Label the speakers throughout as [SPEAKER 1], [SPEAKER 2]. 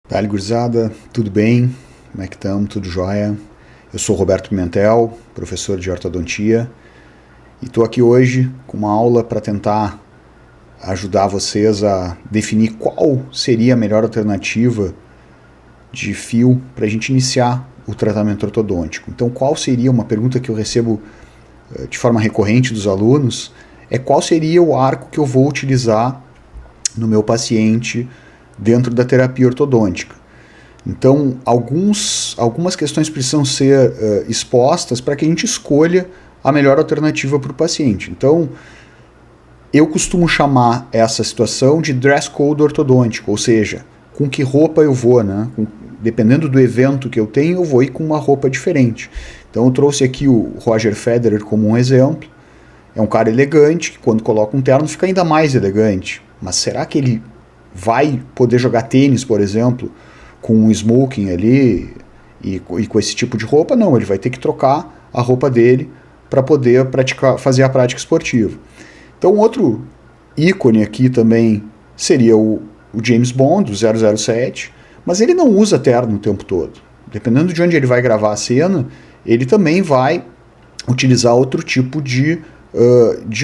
[SPEAKER 1] Dale, gurizada, tudo bem? Como é que estamos? Tudo jóia? Eu sou Roberto Pimentel, professor de ortodontia, e estou aqui hoje com uma aula para tentar ajudar vocês a definir qual seria a melhor alternativa de fio para a gente iniciar o tratamento ortodôntico. Então, qual seria uma pergunta que eu recebo de forma recorrente dos alunos, é qual seria o arco que eu vou utilizar no meu paciente dentro da terapia ortodôntica. Então, algumas questões precisam ser expostas para que a gente escolha a melhor alternativa para o paciente. Então, eu costumo chamar essa situação de dress code ortodôntico, ou seja, com que roupa eu vou, né? Dependendo do evento que eu tenho, eu vou ir com uma roupa diferente. Então, eu trouxe aqui o Roger Federer como um exemplo. É um cara elegante, que quando coloca um terno fica ainda mais elegante. Mas será que ele vai poder jogar tênis, por exemplo, com um smoking ali e com esse tipo de roupa? Não, ele vai ter que trocar a roupa dele para poder fazer a prática esportiva. Então, outro ícone aqui também seria o James Bond, o 007, mas ele não usa terno o tempo todo. Dependendo de onde ele vai gravar a cena, ele também vai utilizar outro tipo de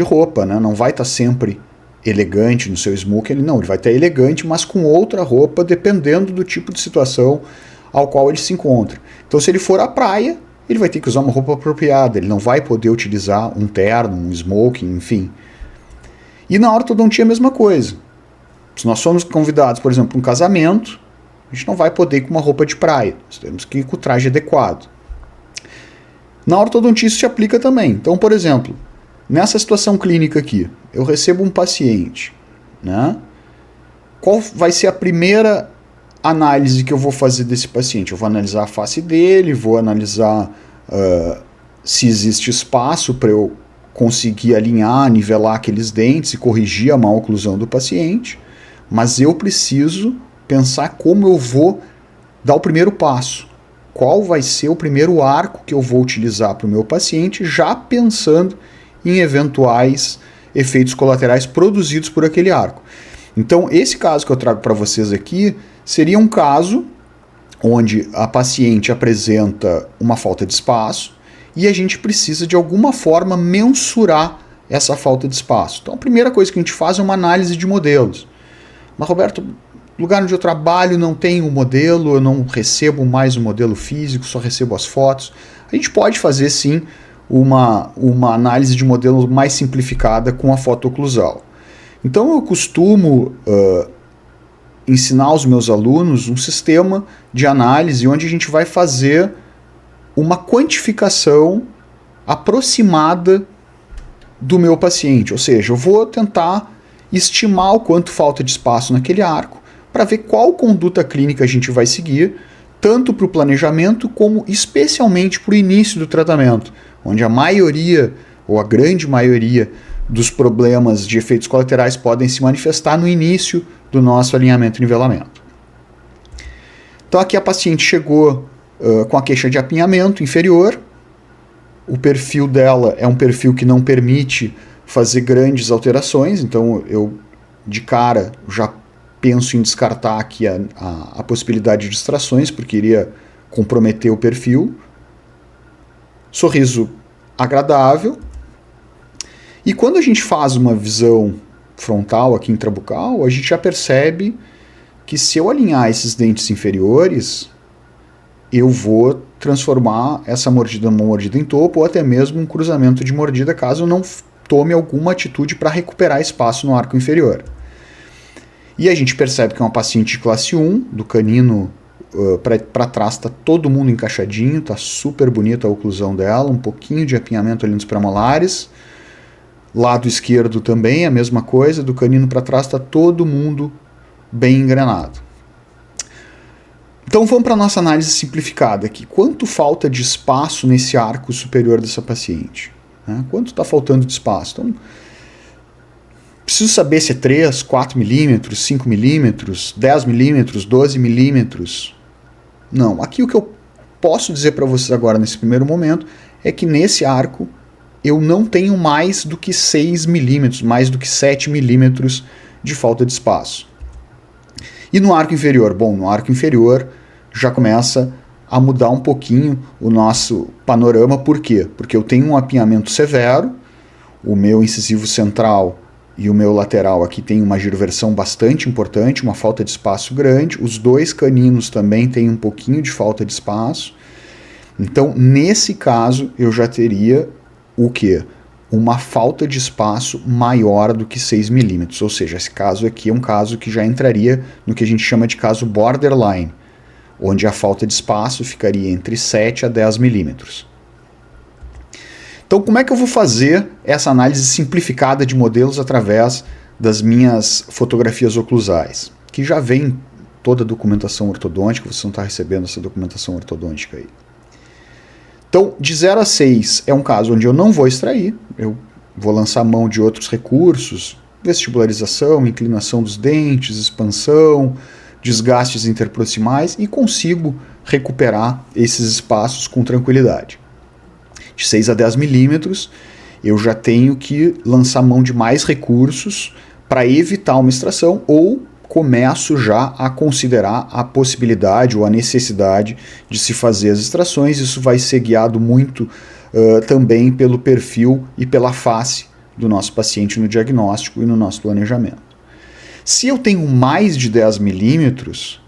[SPEAKER 1] roupa, né? Não vai estar sempre elegante no seu smoking, ele vai estar elegante, mas com outra roupa, dependendo do tipo de situação ao qual ele se encontra. Então, se ele for à praia, ele vai ter que usar uma roupa apropriada, ele não vai poder utilizar um terno, um smoking, enfim. E na ortodontia a mesma coisa. Se nós somos convidados, por exemplo, para um casamento, a gente não vai poder ir com uma roupa de praia, nós temos que ir com o traje adequado. Na ortodontia isso se aplica também. Então, por exemplo, nessa situação clínica aqui, eu recebo um paciente, né? Qual vai ser a primeira análise que eu vou fazer desse paciente? Eu vou analisar a face dele, vou analisar se existe espaço para eu conseguir alinhar, nivelar aqueles dentes e corrigir a má oclusão do paciente, mas eu preciso pensar como eu vou dar o primeiro passo. Qual vai ser o primeiro arco que eu vou utilizar para o meu paciente, já pensando em eventuais efeitos colaterais produzidos por aquele arco. Então, esse caso que eu trago para vocês aqui seria um caso onde a paciente apresenta uma falta de espaço e a gente precisa, de alguma forma, mensurar essa falta de espaço. Então, a primeira coisa que a gente faz é uma análise de modelos. Mas, Roberto, lugar onde eu trabalho não tem um modelo, eu não recebo mais um modelo físico, só recebo as fotos. A gente pode fazer, sim, uma análise de modelo mais simplificada com a foto oclusal. Então eu costumo ensinar aos meus alunos um sistema de análise onde a gente vai fazer uma quantificação aproximada do meu paciente. Ou seja, eu vou tentar estimar o quanto falta de espaço naquele arco para ver qual conduta clínica a gente vai seguir, tanto para o planejamento como especialmente para o início do tratamento, onde a maioria, ou a grande maioria, dos problemas de efeitos colaterais podem se manifestar no início do nosso alinhamento e nivelamento. Então aqui a paciente chegou com a queixa de apinhamento inferior, o perfil dela é um perfil que não permite fazer grandes alterações, então eu de cara já penso em descartar aqui a possibilidade de distrações, porque iria comprometer o perfil. Sorriso agradável. E quando a gente faz uma visão frontal aqui intrabucal, a gente já percebe que se eu alinhar esses dentes inferiores, eu vou transformar essa mordida numa mordida em topo ou até mesmo um cruzamento de mordida, caso eu não tome alguma atitude para recuperar espaço no arco inferior. E a gente percebe que é uma paciente de classe 1, do canino para trás está todo mundo encaixadinho, está super bonita a oclusão dela, um pouquinho de apinhamento ali nos premolares. Lado esquerdo também, a mesma coisa, do canino para trás está todo mundo bem engrenado. Então vamos para a nossa análise simplificada aqui. Quanto falta de espaço nesse arco superior dessa paciente? Né? Quanto está faltando de espaço? Então, preciso saber se é 3, 4 milímetros, 5 milímetros, 10 milímetros, 12 milímetros. Não, aqui o que eu posso dizer para vocês agora nesse primeiro momento é que nesse arco eu não tenho mais do que 6 milímetros, mais do que 7 milímetros de falta de espaço. E no arco inferior? Bom, no arco inferior já começa a mudar um pouquinho o nosso panorama. Por quê? Porque eu tenho um apinhamento severo, o meu incisivo central e o meu lateral aqui tem uma giroversão bastante importante, uma falta de espaço grande, os dois caninos também têm um pouquinho de falta de espaço. Então, nesse caso, eu já teria o quê? Uma falta de espaço maior do que 6 milímetros, ou seja, esse caso aqui é um caso que já entraria no que a gente chama de caso borderline, onde a falta de espaço ficaria entre 7 a 10 milímetros. Então, como é que eu vou fazer essa análise simplificada de modelos através das minhas fotografias oclusais? Que já vem toda a documentação ortodôntica, você não está recebendo essa documentação ortodôntica aí. Então, de 0 a 6 é um caso onde eu não vou extrair, eu vou lançar mão de outros recursos, vestibularização, inclinação dos dentes, expansão, desgastes interproximais, e consigo recuperar esses espaços com tranquilidade. De 6 a 10 milímetros, eu já tenho que lançar mão de mais recursos para evitar uma extração, ou começo já a considerar a possibilidade ou a necessidade de se fazer as extrações. Isso vai ser guiado muito também pelo perfil e pela face do nosso paciente no diagnóstico e no nosso planejamento. Se eu tenho mais de 10 milímetros,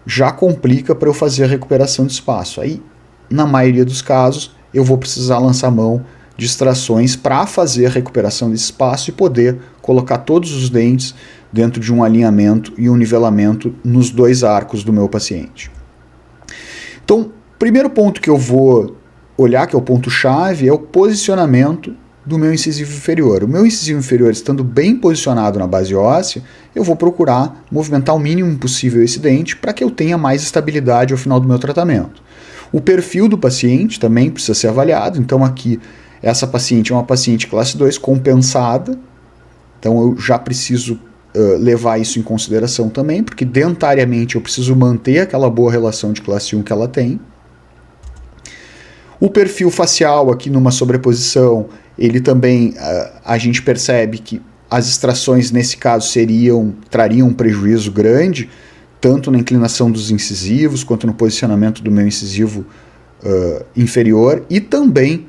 [SPEAKER 1] já complica para eu fazer a recuperação de espaço. Aí, na maioria dos casos, eu vou precisar lançar mão de extrações para fazer a recuperação desse espaço e poder colocar todos os dentes dentro de um alinhamento e um nivelamento nos dois arcos do meu paciente. Então, o primeiro ponto que eu vou olhar, que é o ponto-chave, é o posicionamento do meu incisivo inferior. O meu incisivo inferior estando bem posicionado na base óssea, eu vou procurar movimentar o mínimo possível esse dente para que eu tenha mais estabilidade ao final do meu tratamento. O perfil do paciente também precisa ser avaliado. Então aqui, essa paciente é uma paciente classe 2 compensada, então eu já preciso levar isso em consideração também, porque dentariamente eu preciso manter aquela boa relação de classe 1 que ela tem. O perfil facial aqui numa sobreposição, ele também, a gente percebe que as extrações nesse caso trariam um prejuízo grande, tanto na inclinação dos incisivos, quanto no posicionamento do meu incisivo inferior, e também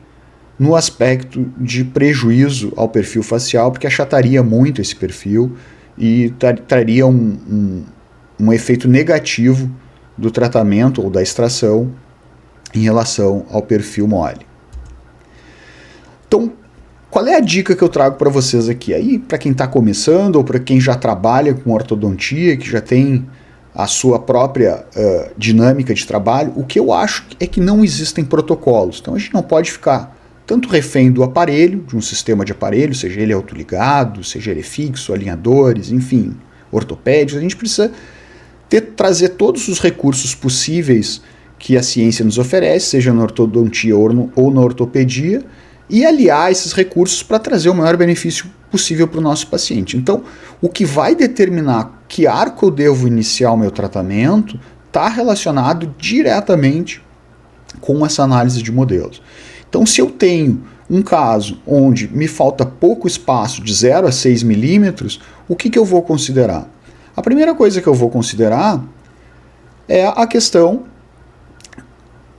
[SPEAKER 1] no aspecto de prejuízo ao perfil facial, porque achataria muito esse perfil e traria um efeito negativo do tratamento ou da extração em relação ao perfil mole. Então, qual é a dica que eu trago para vocês aqui? Aí, para quem está começando ou para quem já trabalha com ortodontia, que já tem a sua própria dinâmica de trabalho, o que eu acho é que não existem protocolos. Então, a gente não pode ficar tanto refém do aparelho, de um sistema de aparelho, seja ele autoligado, seja ele fixo, alinhadores, enfim, ortopédicos. A gente precisa trazer todos os recursos possíveis que a ciência nos oferece, seja na ortodontia ou na ortopedia, e aliar esses recursos para trazer o maior benefício possível para o nosso paciente. Então, o que vai determinar que arco eu devo iniciar o meu tratamento está relacionado diretamente com essa análise de modelos. Então, se eu tenho um caso onde me falta pouco espaço, de 0 a 6 milímetros, o que eu vou considerar? A primeira coisa que eu vou considerar é a questão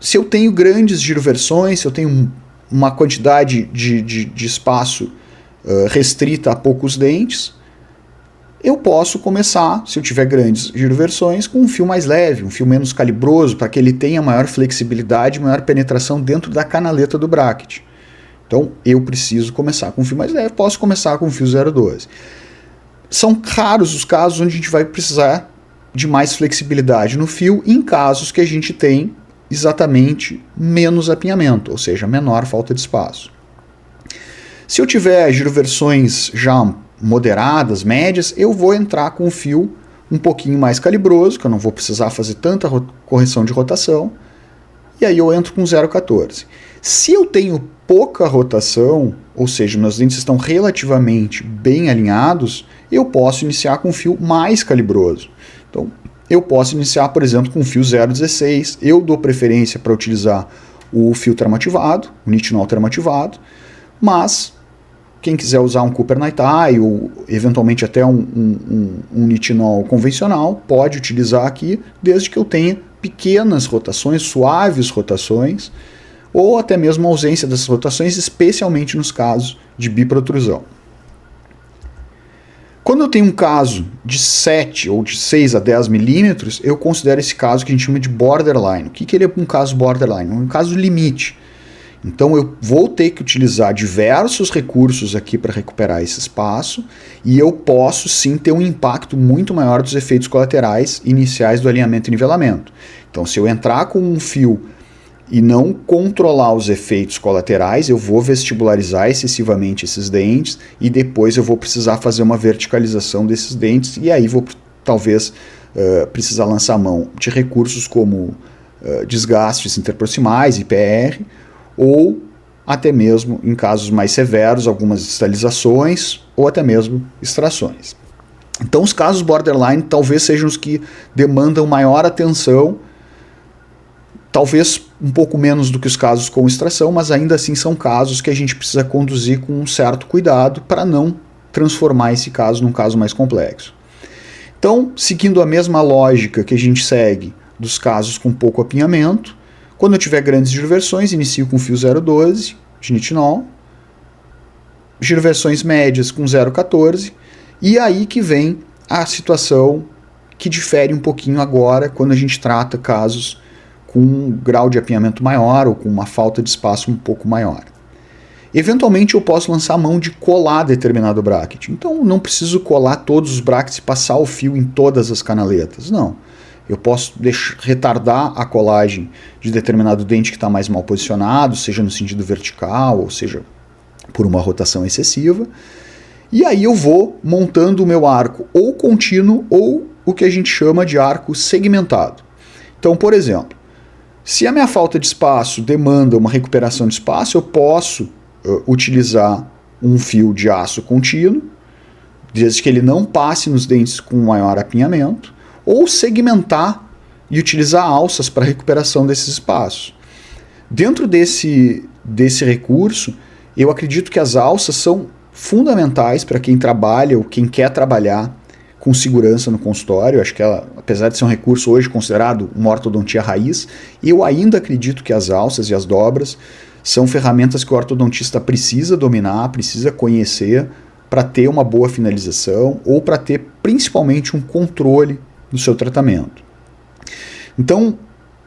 [SPEAKER 1] se eu tenho grandes giroversões, se eu tenho uma quantidade de espaço restrita a poucos dentes, eu posso começar, se eu tiver grandes giroversões, com um fio mais leve, um fio menos calibroso, para que ele tenha maior flexibilidade, maior penetração dentro da canaleta do bracket. Então, eu preciso começar com um fio mais leve, posso começar com um fio 0,12. São raros os casos onde a gente vai precisar de mais flexibilidade no fio, em casos que a gente tem exatamente menos apinhamento, ou seja, menor falta de espaço. Se eu tiver giroversões já moderadas, médias, eu vou entrar com um fio um pouquinho mais calibroso, que eu não vou precisar fazer tanta correção de rotação, e aí eu entro com 0,14. Se eu tenho pouca rotação, ou seja, meus dentes estão relativamente bem alinhados, eu posso iniciar com um fio mais calibroso. Então, eu posso iniciar, por exemplo, com um fio 0,16. Eu dou preferência para utilizar o fio termativado, o nitinol termativado, mas quem quiser usar um Kupernitai ou eventualmente até um nitinol convencional, pode utilizar aqui, desde que eu tenha pequenas rotações, suaves rotações, ou até mesmo a ausência dessas rotações, especialmente nos casos de biprotrusão. Quando eu tenho um caso de 7 ou de 6 a 10 milímetros, eu considero esse caso que a gente chama de borderline. O que ele é um caso borderline? Um caso limite. Então eu vou ter que utilizar diversos recursos aqui para recuperar esse espaço e eu posso sim ter um impacto muito maior dos efeitos colaterais iniciais do alinhamento e nivelamento. Então se eu entrar com um fio e não controlar os efeitos colaterais, eu vou vestibularizar excessivamente esses dentes e depois eu vou precisar fazer uma verticalização desses dentes e aí vou talvez precisar lançar mão de recursos como desgastes interproximais, IPR, ou até mesmo, em casos mais severos, algumas distalizações ou até mesmo extrações. Então os casos borderline talvez sejam os que demandam maior atenção, talvez um pouco menos do que os casos com extração, mas ainda assim são casos que a gente precisa conduzir com um certo cuidado para não transformar esse caso num caso mais complexo. Então, seguindo a mesma lógica que a gente segue dos casos com pouco apinhamento, quando eu tiver grandes giroversões, inicio com fio 0,12 de nitinol, giroversões médias com 0,14, e aí que vem a situação que difere um pouquinho agora quando a gente trata casos com um grau de apinhamento maior ou com uma falta de espaço um pouco maior. Eventualmente eu posso lançar a mão de colar determinado bracket. Então não preciso colar todos os brackets e passar o fio em todas as canaletas, não. Eu posso retardar a colagem de determinado dente que está mais mal posicionado, seja no sentido vertical, ou seja, por uma rotação excessiva. E aí eu vou montando o meu arco ou contínuo ou o que a gente chama de arco segmentado. Então, por exemplo, se a minha falta de espaço demanda uma recuperação de espaço, eu posso utilizar um fio de aço contínuo, desde que ele não passe nos dentes com maior apinhamento, ou segmentar e utilizar alças para recuperação desses espaços. Dentro desse recurso, eu acredito que as alças são fundamentais para quem trabalha ou quem quer trabalhar com segurança no consultório. Eu acho que ela, apesar de ser um recurso hoje considerado uma ortodontia raiz, eu ainda acredito que as alças e as dobras são ferramentas que o ortodontista precisa dominar, precisa conhecer para ter uma boa finalização ou para ter principalmente um controle do seu tratamento. Então,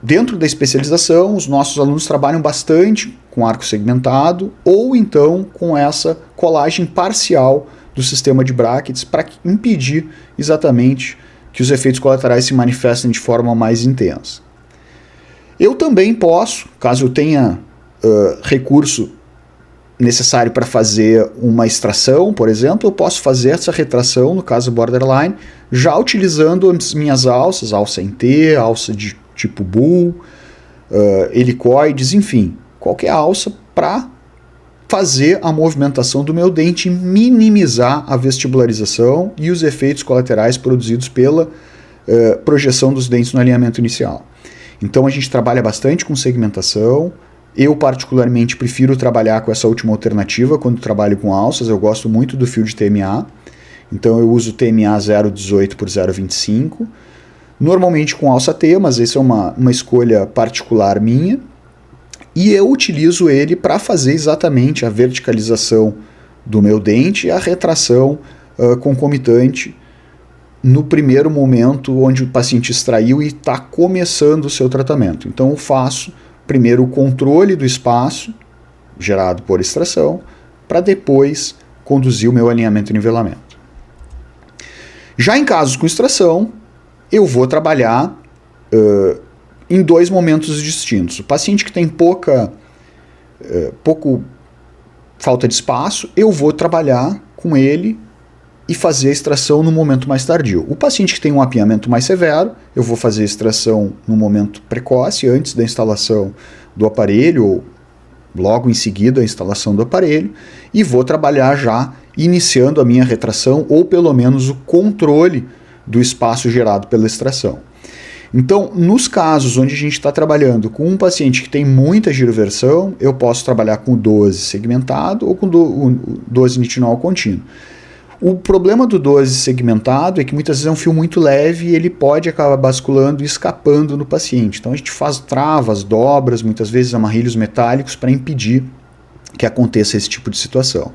[SPEAKER 1] dentro da especialização, os nossos alunos trabalham bastante com arco segmentado ou então com essa colagem parcial do sistema de brackets para impedir exatamente que os efeitos colaterais se manifestem de forma mais intensa. Eu também posso, caso eu tenha recurso necessário para fazer uma extração, por exemplo, eu posso fazer essa retração, no caso borderline, já utilizando as minhas alças, alça em T, alça de tipo bull, helicoides, enfim, qualquer alça para fazer a movimentação do meu dente e minimizar a vestibularização e os efeitos colaterais produzidos pela projeção dos dentes no alinhamento inicial. Então a gente trabalha bastante com segmentação. Eu particularmente prefiro trabalhar com essa última alternativa quando trabalho com alças. Eu gosto muito do fio de TMA, então eu uso TMA 0,18 por 0,25, normalmente com alça T, mas essa é uma escolha particular minha, e eu utilizo ele para fazer exatamente a verticalização do meu dente e a retração concomitante no primeiro momento onde o paciente extraiu e está começando o seu tratamento. Então eu faço primeiro o controle do espaço gerado por extração, para depois conduzir o meu alinhamento e nivelamento. Já em casos com extração, eu vou trabalhar em dois momentos distintos. O paciente que tem pouco falta de espaço, eu vou trabalhar com ele e fazer a extração no momento mais tardio. O paciente que tem um apinhamento mais severo, eu vou fazer a extração no momento precoce, antes da instalação do aparelho, ou logo em seguida a instalação do aparelho, e vou trabalhar já iniciando a minha retração, ou pelo menos o controle do espaço gerado pela extração. Então, nos casos onde a gente está trabalhando com um paciente que tem muita giroversão, eu posso trabalhar com o 12 segmentado ou com o 12 nitinol contínuo. O problema do 12 segmentado é que muitas vezes é um fio muito leve e ele pode acabar basculando e escapando no paciente. Então a gente faz travas, dobras, muitas vezes amarrilhos metálicos para impedir que aconteça esse tipo de situação.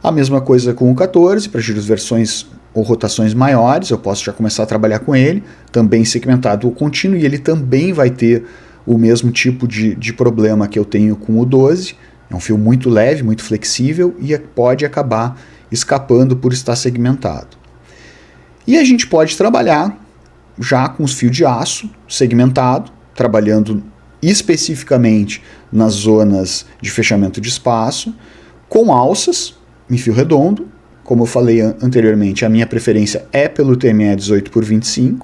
[SPEAKER 1] A mesma coisa com o 14, para giroversões ou rotações maiores, eu posso já começar a trabalhar com ele, também segmentado ou contínuo, e ele também vai ter o mesmo tipo de problema que eu tenho com o 12. É um fio muito leve, muito flexível e pode acabar escapando por estar segmentado. E a gente pode trabalhar já com os fios de aço segmentado, trabalhando especificamente nas zonas de fechamento de espaço, com alças em fio redondo. Como eu falei anteriormente, a minha preferência é pelo TME 18x25,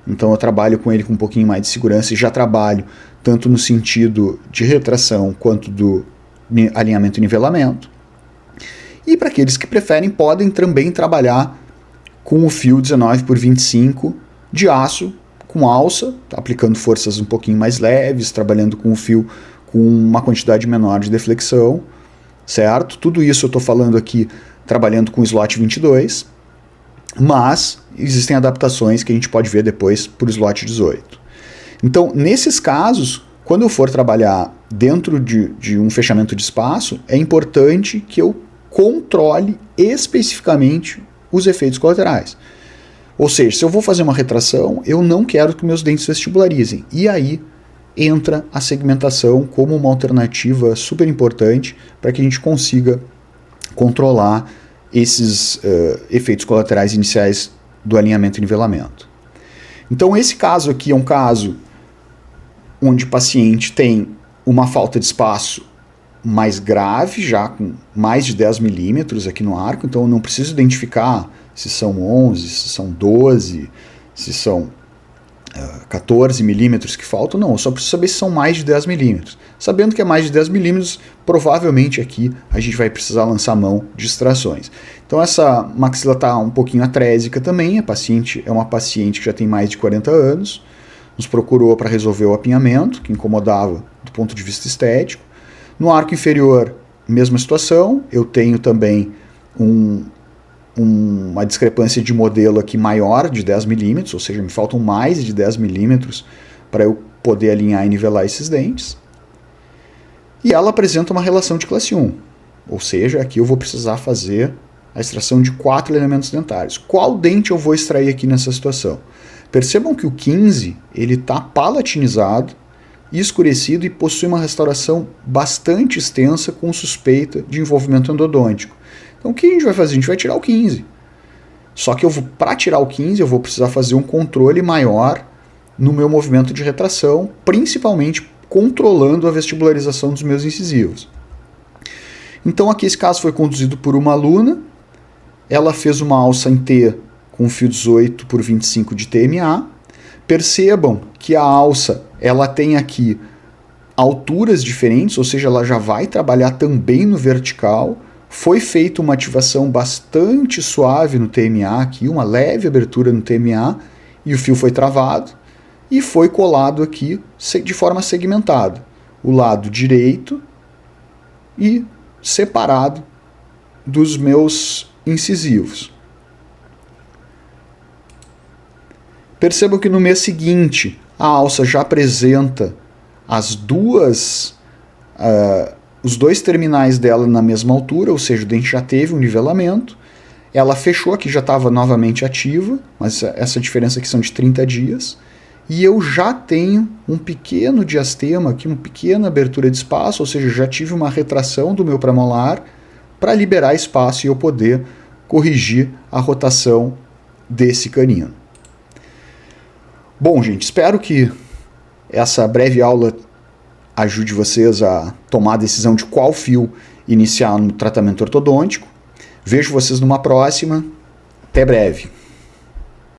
[SPEAKER 1] então eu trabalho com ele com um pouquinho mais de segurança e já trabalho tanto no sentido de retração quanto do alinhamento e nivelamento. E para aqueles que preferem, podem também trabalhar com o fio 19x25 de aço, com alça, aplicando forças um pouquinho mais leves, trabalhando com o fio com uma quantidade menor de deflexão, certo? Tudo isso eu estou falando aqui trabalhando com o slot 22, mas existem adaptações que a gente pode ver depois por slot 18. Então, nesses casos, quando eu for trabalhar dentro de um fechamento de espaço, é importante que eu controle especificamente os efeitos colaterais. Ou seja, se eu vou fazer uma retração, eu não quero que meus dentes vestibularizem. E aí entra a segmentação como uma alternativa super importante para que a gente consiga controlar esses efeitos colaterais iniciais do alinhamento e nivelamento. Então esse caso aqui é um caso onde o paciente tem uma falta de espaço mais grave, já com mais de 10 milímetros aqui no arco, então eu não preciso identificar se são 11, se são 12, se são 14 milímetros que faltam, não, eu só preciso saber se são mais de 10 milímetros. Sabendo que é mais de 10 milímetros, provavelmente aqui a gente vai precisar lançar mão de extrações. Então essa maxila está um pouquinho atrésica também, é uma paciente que já tem mais de 40 anos, nos procurou para resolver o apinhamento, que incomodava do ponto de vista estético. No arco inferior, mesma situação, eu tenho também uma discrepância de modelo aqui maior de 10 milímetros, ou seja, me faltam mais de 10 milímetros para eu poder alinhar e nivelar esses dentes. E ela apresenta uma relação de classe 1, ou seja, aqui eu vou precisar fazer a extração de 4 elementos dentários. Qual dente eu vou extrair aqui nessa situação? Percebam que o 15 ele está palatinizado, escurecido e possui uma restauração bastante extensa com suspeita de envolvimento endodôntico. Então o que a gente vai fazer? A gente vai tirar o 15. Só que para tirar o 15 eu vou precisar fazer um controle maior no meu movimento de retração, principalmente controlando a vestibularização dos meus incisivos. Então aqui esse caso foi conduzido por uma aluna, ela fez uma alça em T com fio 18x25 de TMA. Percebam que a alça ela tem aqui alturas diferentes, ou seja, ela já vai trabalhar também no vertical. Foi feita uma ativação bastante suave no TMA aqui, uma leve abertura no TMA, e o fio foi travado e foi colado aqui de forma segmentada. O lado direito e separado dos meus incisivos. Percebam que no mês seguinte a alça já apresenta os dois terminais dela na mesma altura, ou seja, o dente já teve um nivelamento. Ela fechou aqui, já estava novamente ativa, mas essa diferença aqui são de 30 dias. E eu já tenho um pequeno diastema aqui, uma pequena abertura de espaço, ou seja, já tive uma retração do meu premolar para liberar espaço e eu poder corrigir a rotação desse canino. Bom, gente, espero que essa breve aula ajude vocês a tomar a decisão de qual fio iniciar no tratamento ortodôntico. Vejo vocês numa próxima. Até breve.